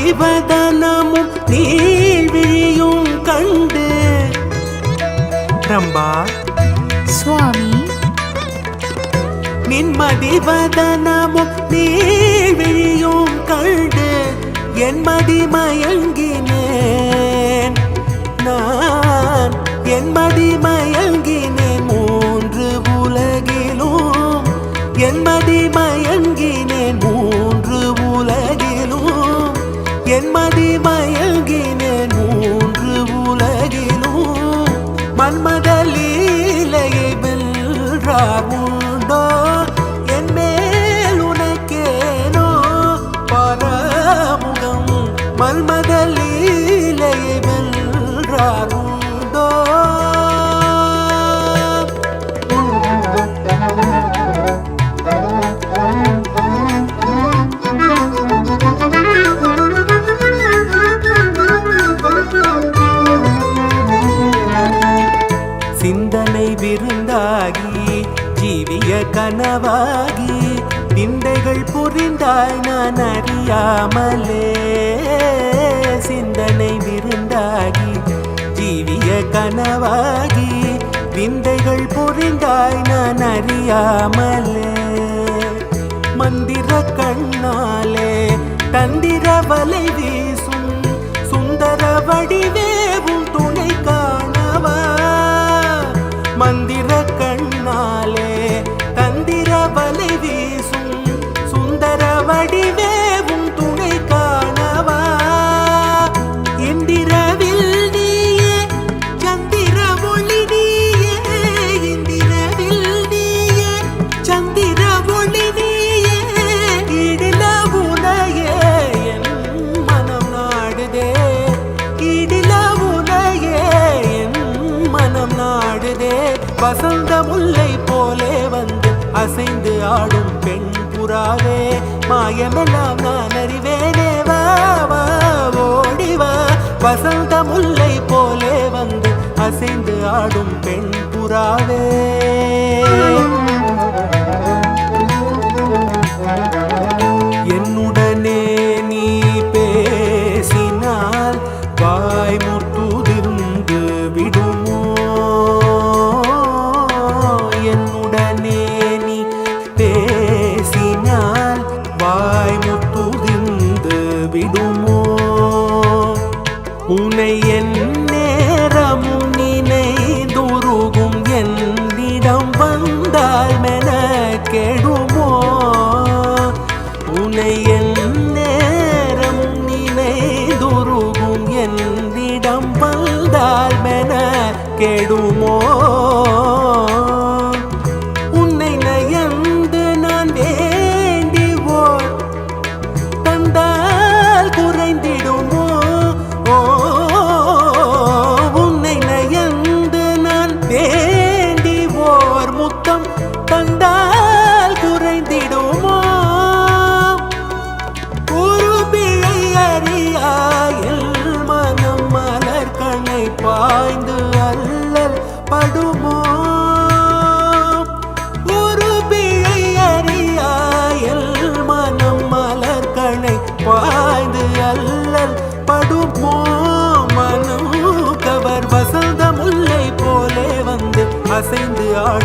மதிவதனமும் நீழ்விழியும் கண்டு ரம்பா சுவாமி நின் மதிவதனமும் நீழ்விழியும் கண்டு என் மதிமயங்கினேன் நான் என் மதிமயங்கினேன் மூன்று உலகிலும் என் மதிமயங்கினேன் மூன்று உலகிலும் என் மதிமயங்கினேன் மூன்று உலகிலும் மன்மத லீலையை வென்றார் உண்டோ என் மேல் உனக்கேனோ பரமுகம் மன்மத லீலையை வென்றார் உண்டோ சிந்தனை விருந்தாகி ஜீவிய கனவாகி விந்தைகள் புரிந்தாய் நான் அறியாமலே சிந்தனை விருந்தாகி ஜீவிய கனவாகி விந்தைகள் புரிந்தாய் நான் அறியாமலே மந்திர கண்ணாலே தந்திர வலை வீசும் சுந்தர வடிவேவும் துணை காணவா மந்திர கண்ணாலே தந்திர வலை வீசும் சுந்தர வடிவேவும் துணை காணவா இந்திரவில் நீயே சந்திர ஒளி நீயே இந்திரவில் நீயே சந்திர ஒளி நீயே இடில உனையே என் மனம் நாடுதே இடில உனையே என் மனம் நாடுதே வசந்த முல்லை போலே வந்து அசைந்து ஆடும் பெண் புறாவே மாயமெல்லாம் நான் அறிவேனே வா வா ஓடிவா வசந்த முல்லை போலே வந்து அசைந்து ஆடும் பெண் புறாவே என்னுடனே நீ பேசினால் வாய் முத்துதிர்ந்து விடுமோ என்னுடனே நீ பேசினால் வாய் முத்துதிர்ந்து விடுமோ உன்னை என் நேரமும் நினைந்துருகும் என்னிடம் வந்தால் மென கெடுமோ உன்னை என் நேரமும் நினைந்துருகும் என்னிடம் வந்தால் மென கெடுமோ உன்னை நயந்து நான் வேண்டிவோர் தந்தால் குறைந்திடுமோ உன்னை நயந்து நான் வேண்டிவோர் முத்தம் தந்தால் குறைந்திடுமோ ஒரு பிழை அறியாயில் மனம் மலர் கண்ணை பாய்ந்து அல்லல் படுமோ ஒரு பிழை அறியாயில் மனம் மலர் கண்ணை பாய்ந்து அல்லல் படுமோ மனம் கவர் வசந்த முல்லை போலே வந்து அசைந்து ஆடும்